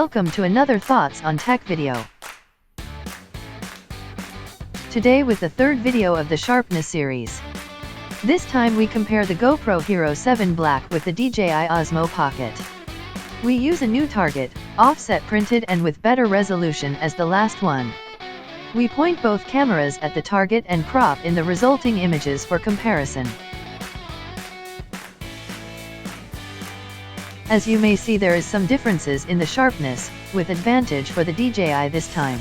Welcome to another Thoughts on Tech video. Today with the third video of the Sharpness series. This time we compare the GoPro Hero 7 Black with the DJI Osmo Pocket. We use a new target, offset printed and with better resolution as the last one. We point both cameras at the target and crop in the resulting images for comparison. As you may see, there is some differences in the sharpness, with advantage for the DJI this time.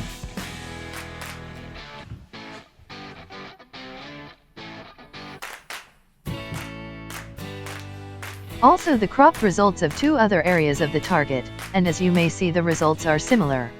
Also the cropped results of two other areas of the target, and as you may see the results are similar.